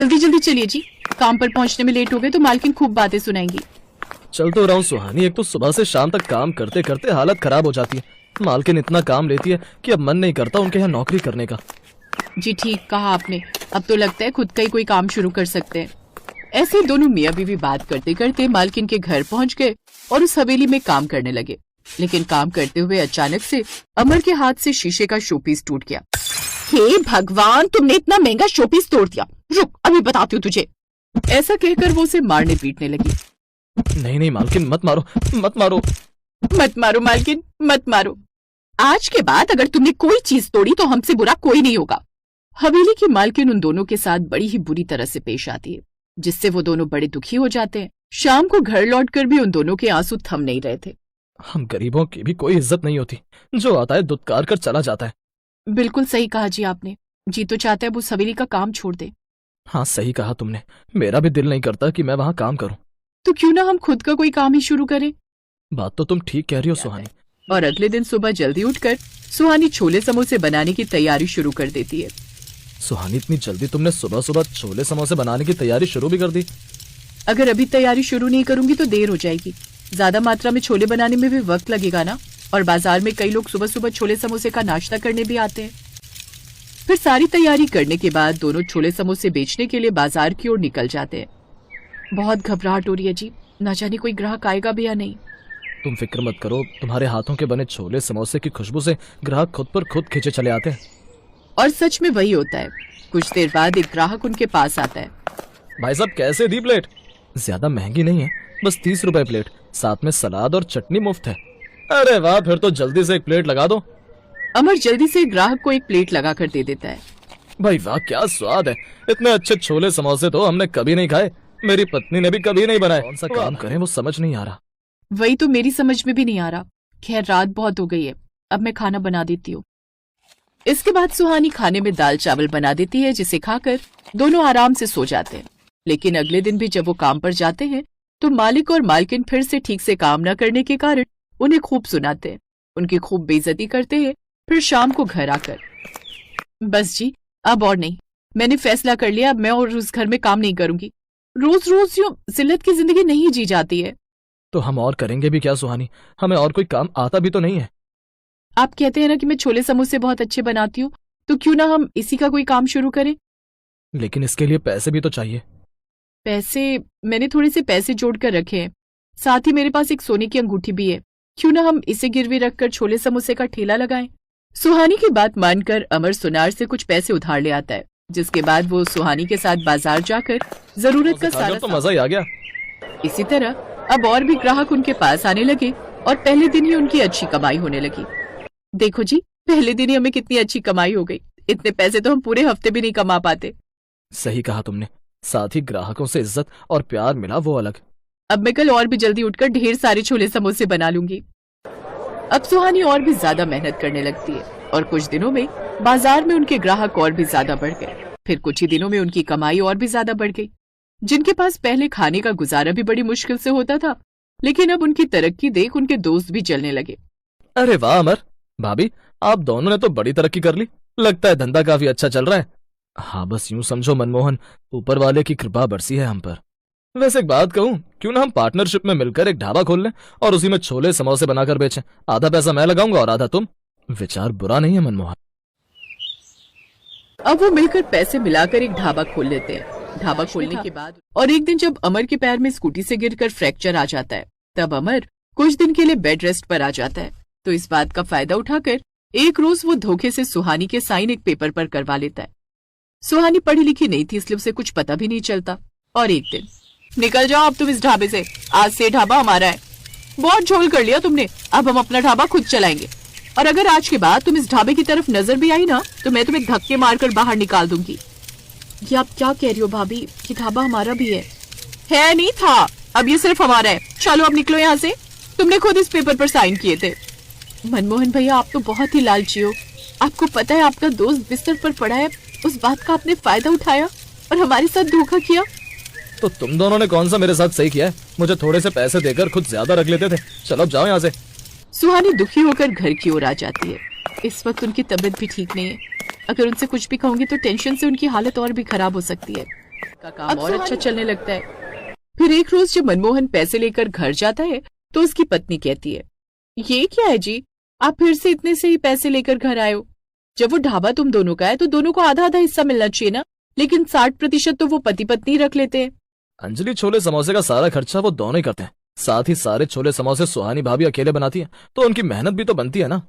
जल्दी जल्दी चलिए जी, काम पर पहुंचने में लेट हो गए तो मालकिन खूब बातें सुनाएंगी। चल तो रहा हूँ सुहानी, एक तो सुबह से शाम तक काम करते करते हालत खराब हो जाती है। मालकिन इतना काम लेती है कि अब मन नहीं करता उनके यहाँ नौकरी करने का। जी ठीक कहा आपने, अब तो लगता है खुद का ही कोई काम शुरू कर सकते हैं। ऐसे दोनों मियाँ बीवी बात करते करते मालकिन के घर पहुंच गए और उस हवेली में काम करने लगे। लेकिन काम करते हुए अचानक से अमर के हाथ से शीशे का शोपीस टूट गया। हे भगवान, तुमने इतना महंगा शोपीस तोड़ दिया, रुक अभी बताती हूँ तुझे। ऐसा कहकर वो उसे मारने पीटने लगी। नहीं नहीं मालकिन, मत मारो मत मारो। मत मारो मालकिन, मत मारो। आज के बाद अगर तुमने कोई चीज तोड़ी तो हमसे बुरा कोई नहीं होगा। हवेली की मालकिन उन दोनों के साथ बड़ी ही बुरी तरह से पेश आती है, जिससे वो दोनों बड़े दुखी हो जाते हैं। शाम को घर लौटकर भी उन दोनों के आंसू थम नहीं रहे थे। हम गरीबों की भी कोई इज्जत नहीं होती, जो आता है दुत्कार कर चला जाता है। बिल्कुल सही कहा जी आपने। जी तो चाहता है वो उस हवेली का काम छोड़ दे। हाँ सही कहा तुमने, मेरा भी दिल नहीं करता कि मैं वहाँ काम करूँ। तो क्यों ना हम खुद का कोई काम ही शुरू करें। बात तो तुम ठीक कह रही हो सुहानी। और अगले दिन सुबह जल्दी उठकर सुहानी छोले समोसे बनाने की तैयारी शुरू कर देती है। सुहानी, इतनी जल्दी तुमने सुबह सुबह छोले समोसे बनाने की तैयारी शुरू भी कर दी? अगर अभी तैयारी शुरू नहीं करूंगी तो देर हो जाएगी। ज्यादा मात्रा में छोले बनाने में भी वक्त लगेगा ना, और बाजार में कई लोग सुबह सुबह छोले समोसे का नाश्ता करने भी आते हैं। फिर सारी तैयारी करने के बाद दोनों छोले समोसे बेचने के लिए बाजार की ओर निकल जाते हैं। बहुत घबराहट हो रही है जी, ना जाने कोई ग्राहक आएगा भी या नहीं। तुम फिक्र मत करो, तुम्हारे हाथों के बने छोले समोसे की खुशबू से ग्राहक खुद पर खुद खींचे चले आते हैं। और सच में वही होता है। कुछ देर बाद एक ग्राहक उनके पास आता है। भाई साहब, कैसे दी प्लेट? ज्यादा महंगी नहीं है, बस 30 रुपए प्लेट, साथ में सलाद और चटनी मुफ्त है। अरे वाह, फिर तो जल्दी से एक प्लेट लगा दो। अमर जल्दी से ग्राहक को एक प्लेट लगा कर दे देता है। भाई वाह, क्या स्वाद है! इतने अच्छे छोले समोसे तो हमने कभी नहीं खाए, मेरी पत्नी ने भी कभी नहीं बनाए। कौन सा काम करें वो समझ नहीं आ रहा। वही तो मेरी समझ में भी नहीं आ रहा। खैर रात बहुत हो गई है, अब मैं खाना बना देती हूँ। इसके बाद सुहानी खाने में दाल चावल बना देती है, जिसे खाकर दोनों आराम से सो जाते हैं। लेकिन अगले दिन भी जब वो काम पर जाते हैं तो मालिक और मालकिन फिर से ठीक से काम न करने के कारण उन्हें खूब सुनाते हैं, उनकी खूब बेइज्जती करते हैं। फिर शाम को घर आकर, बस जी अब और नहीं, मैंने फैसला कर लिया, अब मैं और उस घर में काम नहीं करूंगी। रोज रोज यूं जिल्लत की जिंदगी नहीं जी जाती है। तो हम और करेंगे भी क्या सुहानी, हमें और कोई काम आता भी तो नहीं है। आप कहते हैं ना कि मैं छोले समोसे बहुत अच्छे बनाती हूँ, तो क्यों ना हम इसी का कोई काम शुरू करें। लेकिन इसके लिए पैसे भी तो चाहिए। पैसे? मैंने थोड़े से पैसे जोड़ कर रखे हैं, साथ ही मेरे पास एक सोने की अंगूठी भी है। क्यों ना हम इसे गिरवी रखकर छोले समोसे का ठेला लगाएं। सुहानी की बात मानकर अमर सुनार से कुछ पैसे उधार ले आता है, जिसके बाद वो सुहानी के साथ बाजार जाकर जरूरत का सारा तो मजा ही आ गया। इसी तरह अब और भी ग्राहक उनके पास आने लगे और पहले दिन ही उनकी अच्छी कमाई होने लगी। देखो जी, पहले दिन ही हमें कितनी अच्छी कमाई हो गई। इतने पैसे तो हम पूरे हफ्ते भी नहीं कमा पाते। सही कहा तुमने, साथ ही ग्राहकों से इज्जत और प्यार मिला, वो अलग। अब मैं कल और भी जल्दी उठकर ढेर सारे छोले समोसे बना लूंगी। अब सुहानी और भी ज्यादा मेहनत करने लगती है और कुछ दिनों में बाजार में उनके ग्राहक और भी ज्यादा बढ़ गए। फिर कुछ ही दिनों में उनकी कमाई और भी ज्यादा बढ़ गई। जिनके पास पहले खाने का गुजारा भी बड़ी मुश्किल से होता था, लेकिन अब उनकी तरक्की देख उनके दोस्त भी चलने लगे। अरे वाह अमर, भाभी, आप दोनों ने तो बड़ी तरक्की कर ली, लगता है धंधा काफी अच्छा चल रहा है। हाँ बस यूं समझो मनमोहन, ऊपर वाले की कृपा बरसी है हम पर। वैसे एक बात कहूँ, क्यों ना हम पार्टनरशिप में मिलकर एक ढाबा खोल लें और उसी में छोले समोसे बनाकर बेचें। आधा पैसा मैं लगाऊंगा और आधा तुम। विचार बुरा नहीं है मनमोहन। अब वो मिलकर पैसे मिलाकर एक ढाबा खोल लेते हैं। ढाबा खोलने के बाद और एक दिन जब अमर के पैर में स्कूटी से गिरकर फ्रैक्चर आ जाता है, तब अमर कुछ दिन के लिए बेड रेस्ट पर आ जाता है। तो इस बात का फायदा उठाकर एक रोज वो धोखे से सुहानी के साइन एक पेपर पर करवा लेता है। सुहानी पढ़ी लिखी नहीं थी, इसलिए उसे कुछ पता भी नहीं चलता। और एक दिन, निकल जाओ अब तुम इस ढाबे से, आज से ढाबा हमारा है। बहुत झोल कर लिया तुमने, अब हम अपना ढाबा खुद चलाएंगे। और अगर आज के बाद तुम इस ढाबे की तरफ नजर भी आई ना, तो मैं तुम्हें धक्के मारकर बाहर निकाल दूंगी। ये आप क्या कह रही हो भाभी, ये ढाबा हमारा भी है नहीं था, अब ये सिर्फ हमारा है। चलो अब निकलो यहाँ से, तुमने खुद इस पेपर पर साइन किए थे। मनमोहन भैया, आप तो बहुत ही लालची हो। आपको पता है आपका दोस्त बिस्तर पर पड़ा है, उस बात का आपने फायदा उठाया और हमारे साथ धोखा किया। तो तुम दोनों ने कौन सा मेरे साथ सही किया है? मुझे थोड़े से पैसे देकर खुद ज्यादा रख लेते थे। चलो अब जाओ यहाँ से। सुहानी दुखी होकर घर की ओर आ जाती है। इस वक्त उनकी तबीयत भी ठीक नहीं है। अगर उनसे कुछ भी कहूंगी तो टेंशन से उनकी हालत और भी खराब हो सकती है। का काम और अच्छा चलने लगता है। फिर एक रोज जब मनमोहन पैसे लेकर घर जाता है तो उसकी पत्नी कहती है, ये क्या है जी, आप फिर से इतने से ही पैसे लेकर घर आए हो? जब वो ढाबा तुम दोनों का है तो दोनों को आधा आधा हिस्सा मिलना चाहिए ना, लेकिन 60% तो वो पति पत्नी रख लेते हैं। अंजलि, छोले समोसे का सारा खर्चा वो दोनों ही करते हैं, साथ ही सारे छोले समोसे सुहानी भाभी अकेले बनाती है, तो उनकी मेहनत भी तो बनती है ना।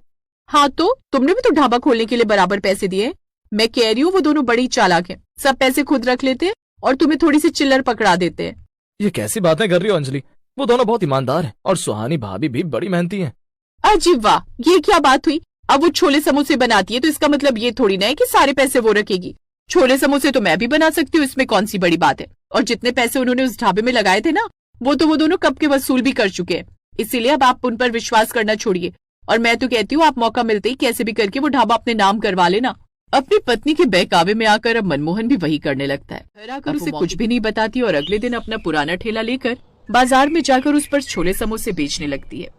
हाँ तो तुमने भी तो ढाबा खोलने के लिए बराबर पैसे दिए। मैं कह रही हूँ वो दोनों बड़ी चालाक हैं, सब पैसे खुद रख लेते हैं और तुम्हें थोड़ी सी चिल्लर पकड़ा देते हैं। ये कैसी बातें कर रही हो अंजलि, वो दोनों बहुत ईमानदार हैं और सुहानी भाभी भी बड़ी मेहनती हैं। अजीब, वाह, ये क्या बात हुई? अब वो छोले समोसे बनाती है तो इसका मतलब ये थोड़ी ना है कि सारे पैसे वो रखेगी। छोले समोसे तो मैं भी बना सकती हूँ, इसमें कौन सी बड़ी बात है। और जितने पैसे उन्होंने उस ढाबे में लगाए थे ना, वो दोनों कब के वसूल भी कर चुके हैं। इसीलिए अब आप उन पर विश्वास करना छोड़िए, और मैं तो कहती हूँ आप मौका मिलते ही कैसे भी करके वो ढाबा अपने नाम करवा लेना। अपनी पत्नी के बहकावे में आकर अब मनमोहन भी वही करने लगता है। घर आकर उसे कुछ भी नहीं बताती और अगले दिन अपना पुराना ठेला लेकर बाजार में जाकर उस पर छोले समोसे बेचने लगती है।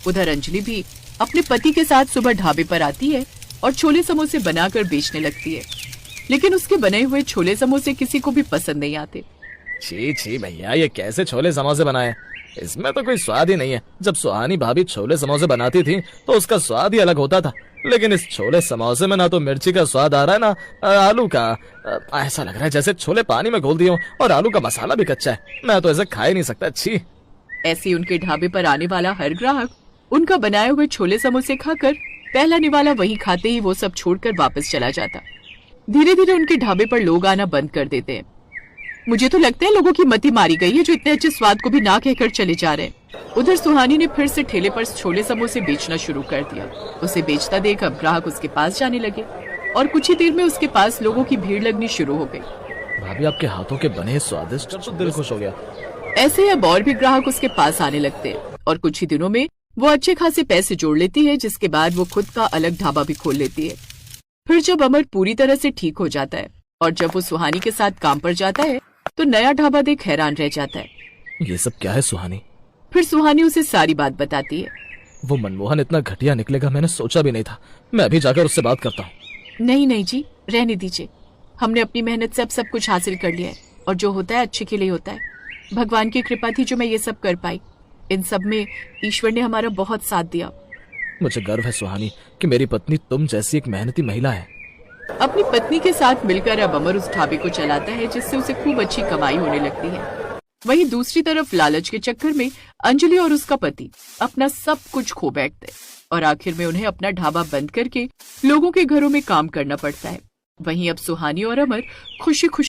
उधर अंजलि भी अपने पति के साथ सुबह ढाबे पर आती है और छोले समोसे बनाकर बेचने लगती है, लेकिन उसके बने हुए छोले समोसे किसी को भी पसंद नहीं आते। छी छी भैया, ये कैसे छोले समोसे बनाए, इसमें तो कोई स्वाद ही नहीं है। जब सुहानी भाभी छोले समोसे बनाती थी तो उसका स्वाद ही अलग होता था, लेकिन इस छोले समोसे में ना तो मिर्ची का स्वाद आ रहा है ना आलू का। ऐसा लग रहा है जैसे छोले पानी में घोल दिए हो और आलू का मसाला भी कच्चा है। मैं तो ऐसे खा ही नहीं सकता। छी। ऐसे उनके ढाबे पर आने वाला हर ग्राहक उनका बनाए हुए छोले समोसे खाकर पहला निवाला वही खाते ही वो सब छोड़कर वापस चला जाता। धीरे धीरे उनके ढाबे पर लोग आना बंद कर देते हैं। मुझे तो लगता है लोगों की मति मारी गई है जो इतने अच्छे स्वाद को भी ना कहकर चले जा रहे हैं। उधर सुहानी ने फिर से ठेले पर छोले समोसे बेचना शुरू कर दिया। उसे बेचता देख अब ग्राहक उसके पास जाने लगे और कुछ ही देर में उसके पास लोगों की भीड़ लगनी शुरू हो गई। भाभी, आपके हाथों के बने स्वादिष्ट तो दिल खुश हो गया। ऐसे ही अब और भी ग्राहक उसके पास आने लगते हैं और कुछ ही दिनों में वो अच्छे खासे पैसे जोड़ लेती है, जिसके बाद वो खुद का अलग ढाबा भी खोल लेती है। फिर जब अमर पूरी तरह से ठीक हो जाता है और जब वो सुहानी के साथ काम पर जाता है तो नया ढाबा देख हैरान रह जाता है। ये सब क्या है सुहानी? फिर सुहानी उसे सारी बात बताती है। वो मनमोहन इतना घटिया निकलेगा मैंने सोचा भी नहीं था। मैं अभी जाकर उससे बात करता हूँ। नहीं नहीं जी, रहने दीजिए। हमने अपनी मेहनत से अब सब कुछ हासिल कर लिया है और जो होता है अच्छे के लिए होता है। भगवान की कृपा थी जो मैं ये सब कर पाई। इन सब में ईश्वर ने हमारा बहुत साथ दिया। मुझे गर्व है सुहानी कि मेरी पत्नी तुम जैसी एक मेहनती महिला है। अपनी पत्नी के साथ मिलकर अब अमर उस ढाबे को चलाता है, जिससे उसे खूब अच्छी कमाई होने लगती है। वहीं दूसरी तरफ लालच के चक्कर में अंजलि और उसका पति अपना सब कुछ खो बैठते और आखिर में उन्हें अपना ढाबा बंद करके लोगों के घरों में काम करना पड़ता है। वहीं अब सुहानी और अमर खुशी खुशी